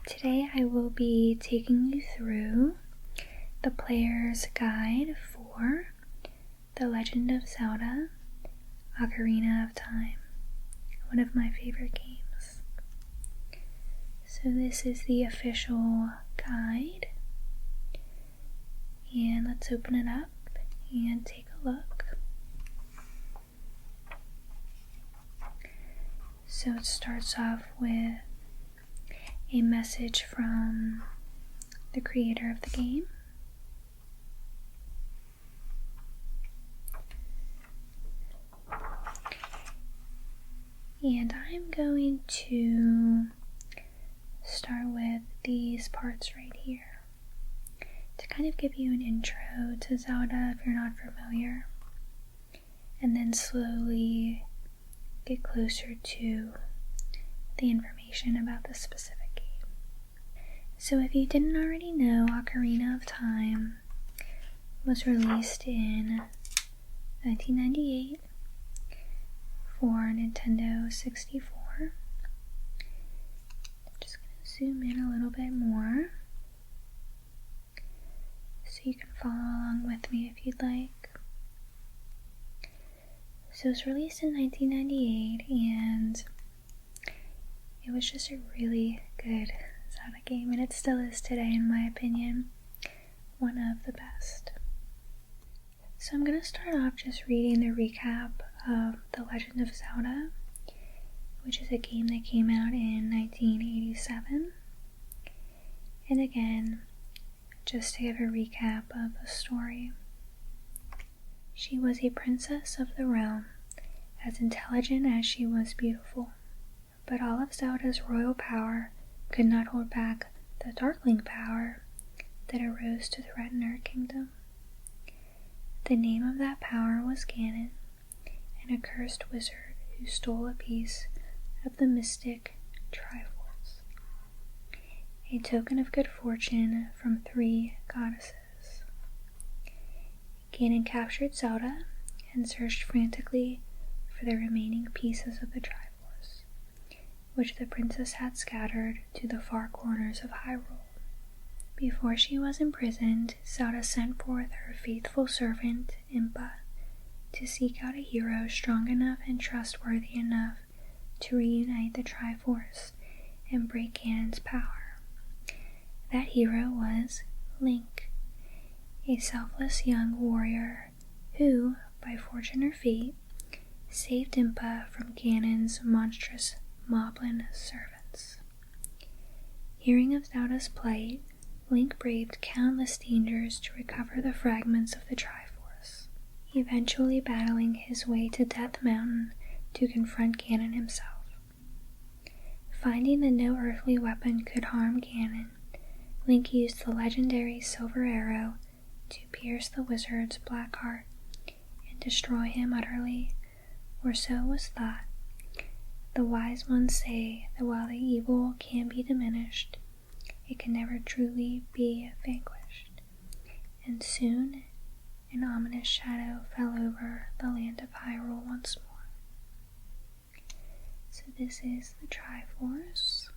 Today I will be taking you through the player's guide for The Legend of Zelda Ocarina of Time, one of my favorite games. So this is the official guide, and let's open it up and take a look. So it starts off with a message from the creator of the game. And I'm going to start with these parts right here to kind of give you an intro to Zelda if you're not familiar, and then slowly get closer to the information about the specific game. So if you didn't already know, Ocarina of Time was released in 1998 for Nintendo 64. I'm just going to zoom in a little bit more so you can follow along with me if you'd like. So it was released in 1998, and it was just a really good Zelda game, and it still is today, in my opinion, one of the best. So I'm going to start off just reading the recap of The Legend of Zelda, which is a game that came out in 1987. And again, just to give a recap of the story. She was a princess of the realm, as intelligent as she was beautiful. But all of Zelda's royal power could not hold back the darkling power that arose to threaten her kingdom. The name of that power was Ganon, an accursed wizard who stole a piece of the mystic Triforce, a token of good fortune from 3 goddesses. Ganon captured Zelda and searched frantically for the remaining pieces of the Triforce, which the princess had scattered to the far corners of Hyrule. Before she was imprisoned, Zelda sent forth her faithful servant, Impa, to seek out a hero strong enough and trustworthy enough to reunite the Triforce and break Ganon's power. That hero was Link, a selfless young warrior who, by fortune or fate, saved Impa from Ganon's monstrous moblin servants. Hearing of Zelda's plight, Link braved countless dangers to recover the fragments of the Triforce, eventually battling his way to Death Mountain to confront Ganon himself. Finding that no earthly weapon could harm Ganon, Link used the legendary Silver Arrow to pierce the wizard's black heart and destroy him utterly, or so was thought. The wise ones say that while the evil can be diminished, it can never truly be vanquished. And soon an ominous shadow fell over the land of Hyrule once more. So this is the Triforce.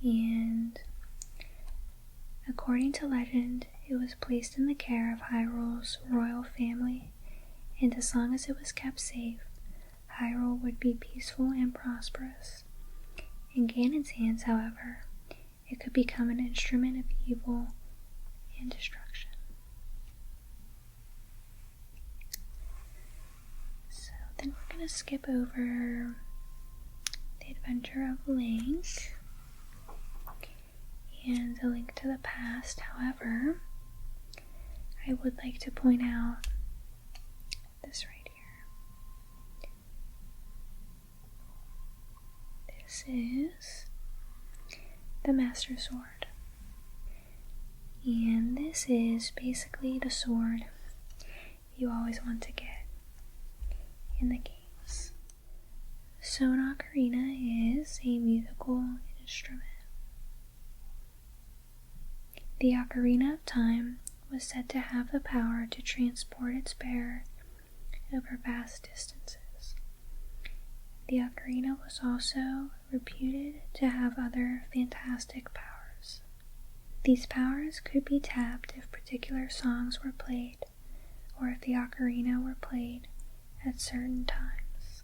And according to legend, it was placed in the care of Hyrule's royal family, and as long as it was kept safe, Hyrule would be peaceful and prosperous. In Ganon's hands, however, it could become an instrument of evil and destruction. So then we're going to skip over the adventure of Link and A Link to the Past. However, I would like to point out this right here. This is the Master Sword. And this is basically the sword you always want to get in the games. So an ocarina is a musical instrument. The Ocarina of Time was said to have the power to transport its bearer over vast distances. the ocarina was also reputed to have other fantastic powers. These powers could be tapped if particular songs were played, or if the ocarina were played at certain times.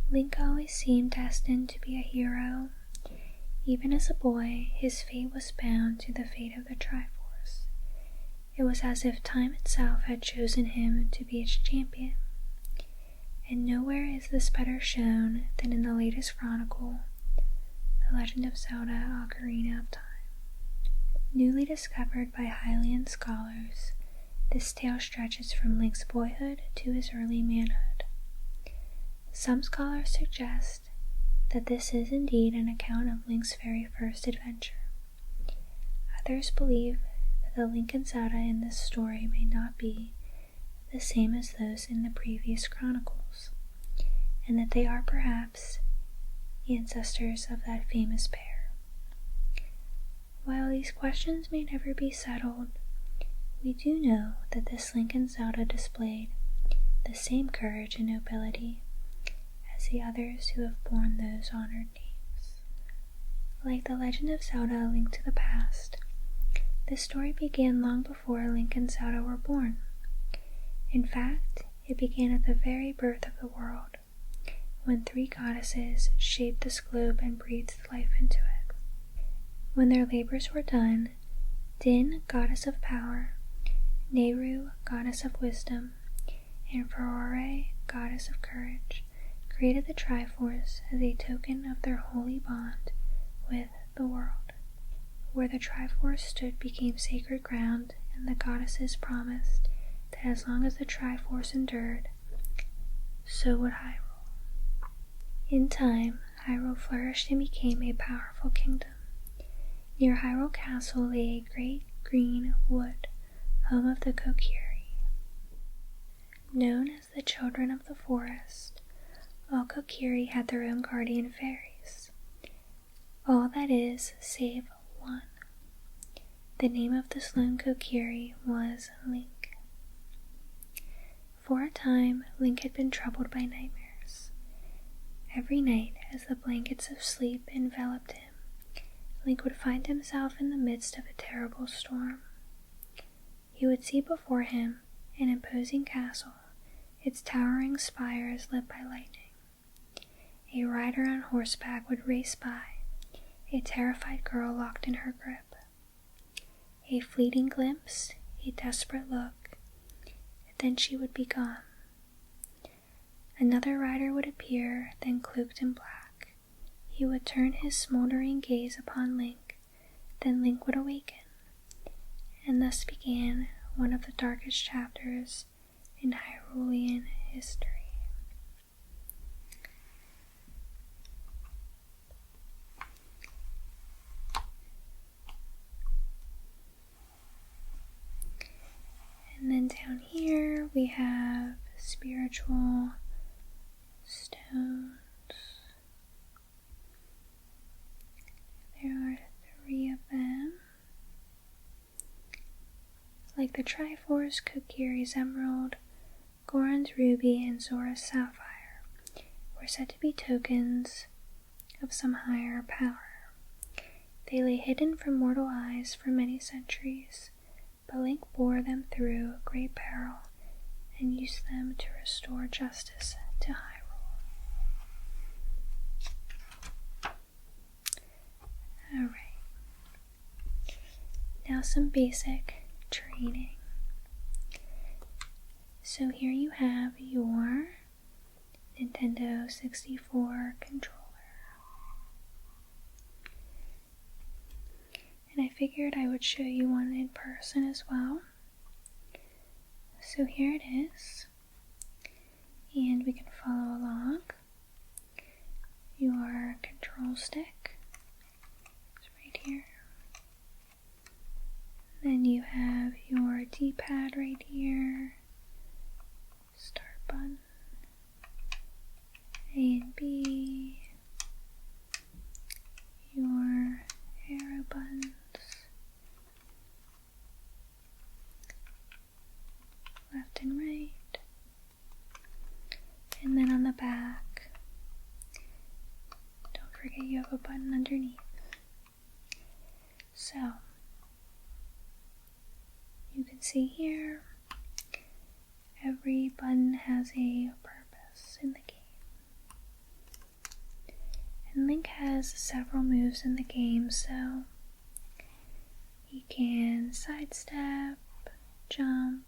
Link always seemed destined to be a hero. Even as a boy, his fate was bound to the fate of the Triforce. It was as if time itself had chosen him to be its champion. And nowhere is this better shown than in the latest chronicle, The Legend of Zelda Ocarina of Time. Newly discovered by Hylian scholars, this tale stretches from Link's boyhood to his early manhood. Some scholars suggest that this is indeed an account of Link's very first adventure. Others believe that the Link and Zelda in this story may not be the same as those in the previous chronicles, and that they are perhaps ancestors of that famous pair. While these questions may never be settled, we do know that this Link and Zelda displayed the same courage and nobility as the others who have borne those honored names. Like The Legend of Zelda: A Link to the Past, this story began long before Link and Zelda were born. In fact, it began at the very birth of the world, when three goddesses shaped this globe and breathed life into it. When their labors were done, Din, goddess of power, Nehru, goddess of wisdom, and Ferore, goddess of courage, created the Triforce as a token of their holy bond with the world. Where the Triforce stood became sacred ground, and the goddesses promised that as long as the Triforce endured, so would Hyrule. In time, Hyrule flourished and became a powerful kingdom. Near Hyrule Castle lay a great green wood, home of the Kokiri. Known as the Children of the Forest, all Kokiri had their own guardian fairies. All that is, save one. The name of this lone Kokiri was Link. For a time, Link had been troubled by nightmares. Every night, as the blankets of sleep enveloped him, Link would find himself in the midst of a terrible storm. He would see before him an imposing castle, its towering spires lit by lightning. A rider on horseback would race by, a terrified girl locked in her grip. A fleeting glimpse, a desperate look, and then she would be gone. Another rider would appear, then cloaked in black. He would turn his smoldering gaze upon Link, then Link would awaken, and thus began one of the darkest chapters in Hyrulean history. And then down here we have spiritual stones. There are 3 of them. Like the Triforce, Kokiri's emerald, Goron's ruby, and Zora's sapphire were said to be tokens of some higher power. They lay hidden from mortal eyes for many centuries, but Link bore them through great peril and used them to restore justice to Hyrule. Alright, now some basic training. So here you have your Nintendo 64 controller. And I figured I would show you one in person as well. So here it is, and we can follow along. Your control stick is right here. Then you have your D-pad right here, start button, A and B, your arrow buttons, left and right, and then on the back. Don't forget you have a button underneath. So, you can see here, every button has a purpose in the game. And Link has several moves in the game, so he can sidestep, jump,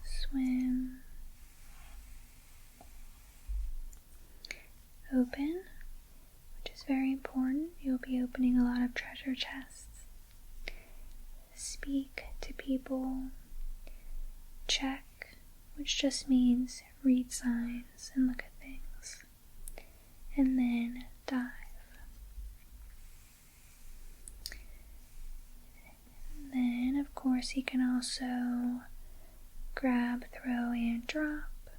swim, open, which is very important. You'll be opening a lot of treasure chests. Speak to people. Check, which just means read signs and look at things. And then dive. And then, of course, he can also grab, throw, and drop.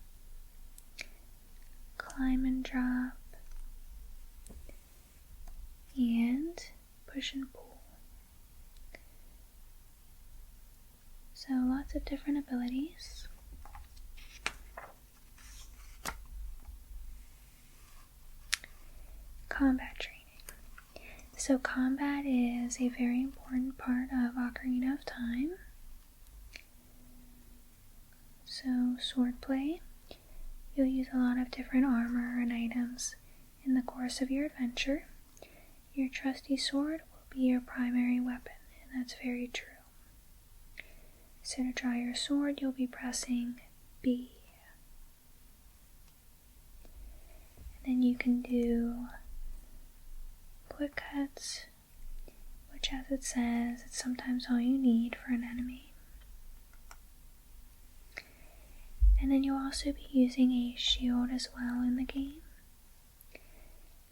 Climb and drop. And push and pull. So lots of different abilities. Combat training. So combat is a very important part of Ocarina of Time. So swordplay, you'll use a lot of different armor and items in the course of your adventure. Your trusty sword will be your primary weapon, and that's very true. So to draw your sword, you'll be pressing B. And then you can do quick cuts, which, as it says, it's sometimes all you need for an enemy. And then you'll also be using a shield as well in the game.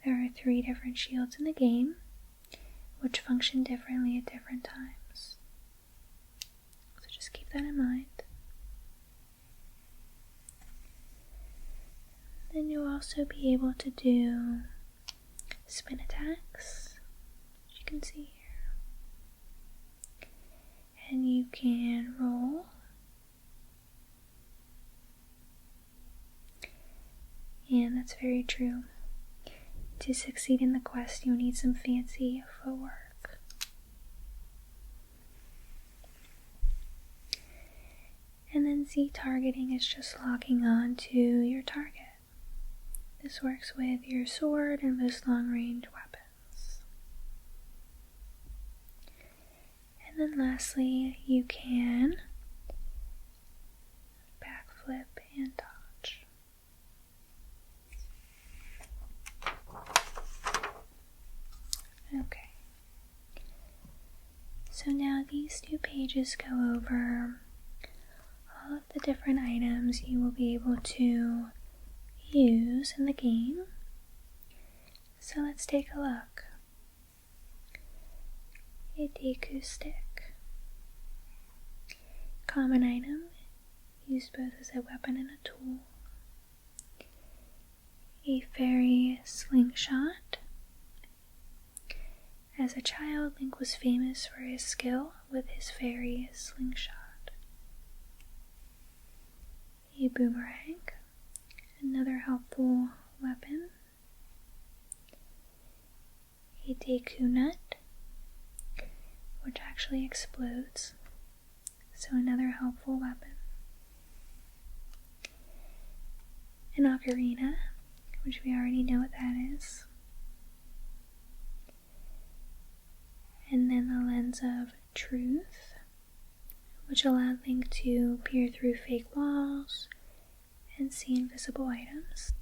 There are 3 different shields in the game, which function differently at different times. So just keep that in mind. Then you'll also be able to do spin attacks, as you can see here. And you can roll. And that's very true. To succeed in the quest, you'll need some fancy footwork. And then Z targeting is just locking on to your target. This works with your sword and most long-range weapons. And then lastly, you can backflip and dodge. Okay. So now these 2 pages go over all of the different items you will be able to use in the game. So let's take a look. A Deku stick. Common item, used both as a weapon and a tool. A fairy slingshot. As a child, Link was famous for his skill with his fairy slingshot. A boomerang. Another helpful weapon. A Deku nut, which actually explodes, so another helpful weapon. An ocarina, which we already know what that is. And then the lens of truth, which allowed Link to peer through fake walls and see invisible items.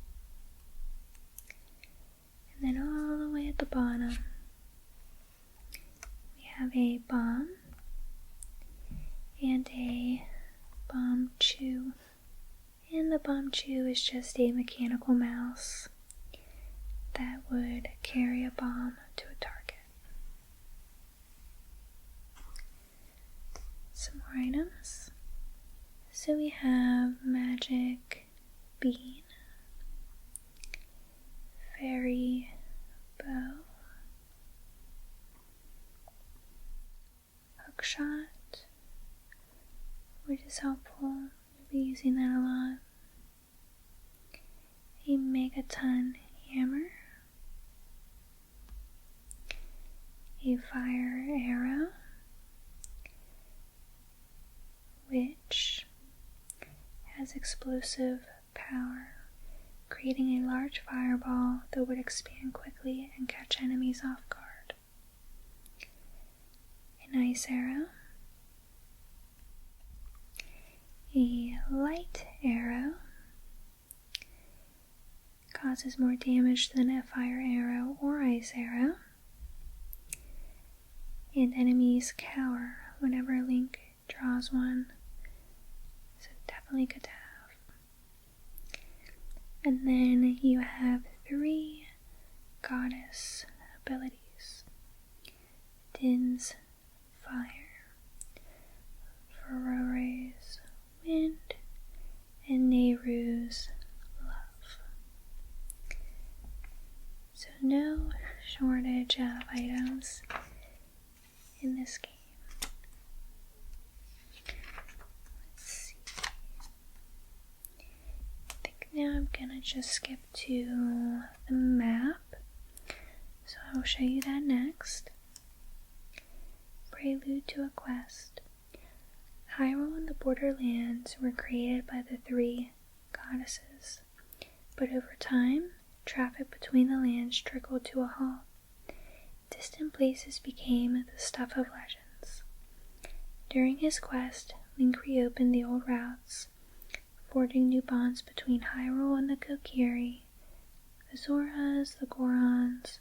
And then all the way at the bottom, we have a bomb and a bomb chew. And the bomb chew is just a mechanical mouse that would carry a bomb to a target. Some more items. So we have magic bean, fairy bow, hookshot, which is helpful. You'll be using that a lot. ton hammer, a fire arrow, which has explosive power, creating a large fireball that would expand quickly and catch enemies off guard. An ice arrow, a light arrow, causes more damage than a fire arrow or ice arrow, and enemies cower whenever Link draws one, so definitely good to have. And then you have 3 goddess abilities: Din's fire, Ferore's wind, and Nehru's love. So no shortage of items in this game. Let's see. I think now I'm gonna just skip to the map. So I will show you that next. Prelude to a quest. Hyrule and the Borderlands were created by the 3 goddesses, but over time, traffic between the lands trickled to a halt. Distant places became the stuff of legends. During his quest, Link reopened the old routes, forging new bonds between Hyrule and the Kokiri, the Zoras, the Gorons,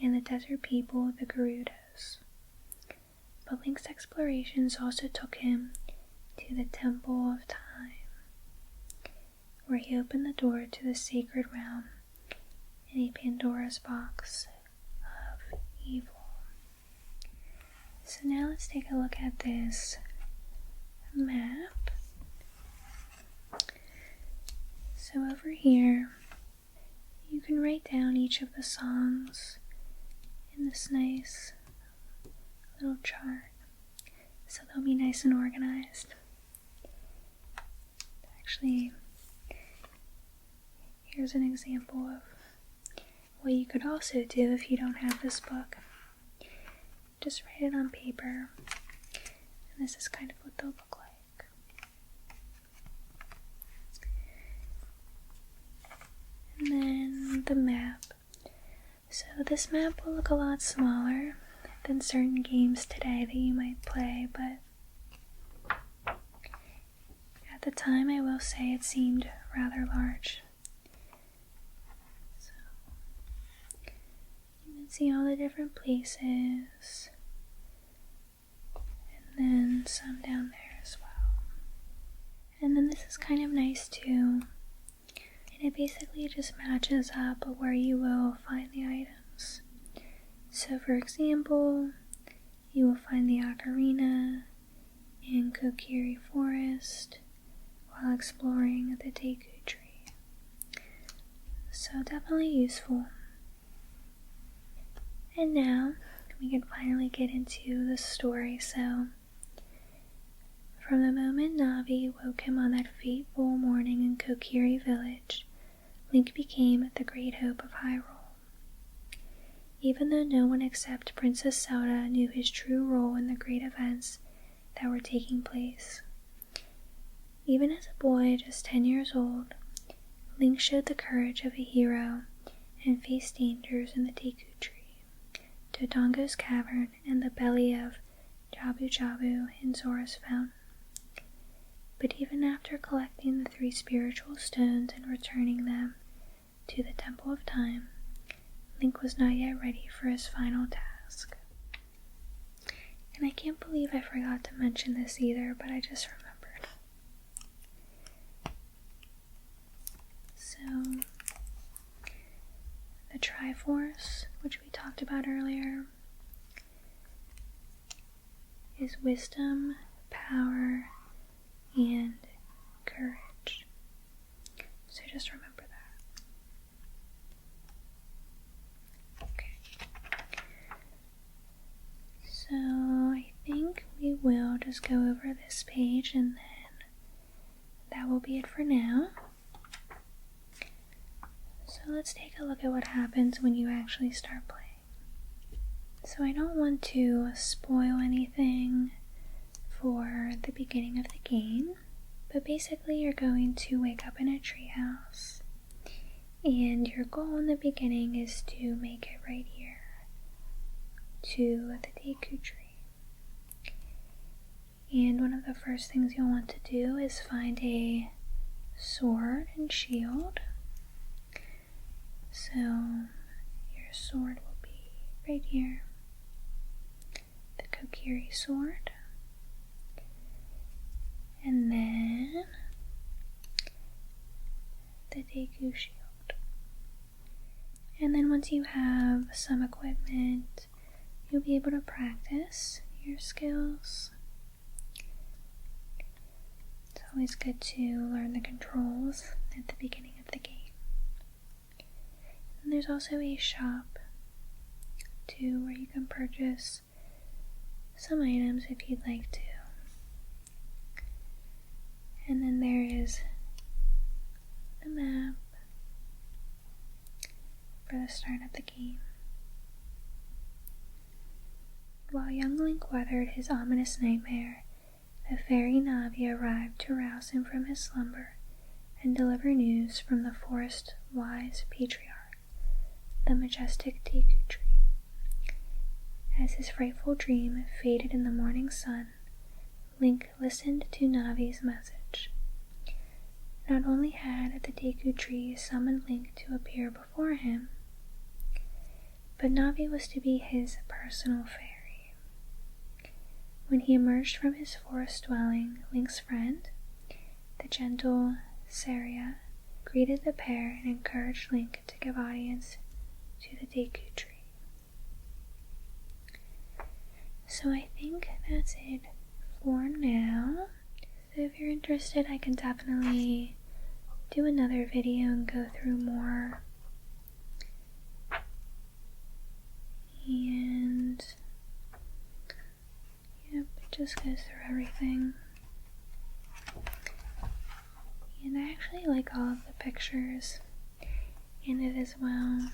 and the desert people, the Gerudos. But Link's explorations also took him to the Temple of Time, where he opened the door to the sacred realm in a Pandora's box of evil. So now let's take a look at this map. So over here, you can write down each of the songs in this nice little chart, so they'll be nice and organized. Actually, here's an example of what you could also do if you don't have this book. Just write it on paper, and this is kind of what they'll look like. And then the map. So this map will look a lot smaller than certain games today that you might play, but at the time I will say it seemed rather large. So you can see all the different places, and then some down there as well. And then this is kind of nice too, and it basically just matches up where you will find the items. So for example, you will find the Ocarina in Kokiri Forest while exploring the Deku Tree. So definitely useful. And now we can finally get into the story. So from the moment Navi woke him on that fateful morning in Kokiri Village, Link became the great hope of Hyrule. Even though no one except Princess Zelda knew his true role in the great events that were taking place. Even as a boy just 10 years old, Link showed the courage of a hero and faced dangers in the Deku Tree, Dodongo's Cavern, and the belly of Jabu Jabu in Zora's Fountain. But even after collecting the 3 spiritual stones and returning them to the Temple of Time, Link was not yet ready for his final task. And I can't believe I forgot to mention this either, but I just remembered. So, the Triforce, which we talked about earlier, is wisdom, power, and courage. So just remember that. So I think we will just go over this page, and then that will be it for now. So So let's take a look at what happens when you actually start playing. So I don't want to spoil anything for the beginning of the game, but basically you're going to wake up in a treehouse, and your goal in the beginning is to make it right here to the Deku tree. And one of the first things you'll want to do is find a sword and shield. So your sword will be right here, the Kokiri sword, and then the Deku shield. And then once you have some equipment, you'll be able to practice your skills. It's always good to learn the controls at the beginning of the game. And there's also a shop too where you can purchase some items if you'd like to. And then there is the map for the start of the game. While young Link weathered his ominous nightmare, the fairy Navi arrived to rouse him from his slumber and deliver news from the forest-wise patriarch, the majestic Deku tree. As his frightful dream faded in the morning sun, Link listened to Navi's message. Not only had the Deku tree summoned Link to appear before him, but Navi was to be his personal fairy. When he emerged from his forest dwelling, Link's friend, the gentle Saria, greeted the pair and encouraged Link to give audience to the Deku tree. So I think that's it for now. So if you're interested, I can definitely do another video and go through more. And yep, it just goes through everything. And I actually like all of the pictures in it as well.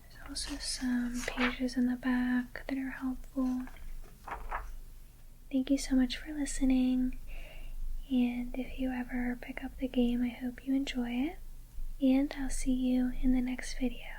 There's also some pages in the back that are helpful. Thank you so much for listening, and if you ever pick up the game, I hope you enjoy it, and I'll see you in the next video.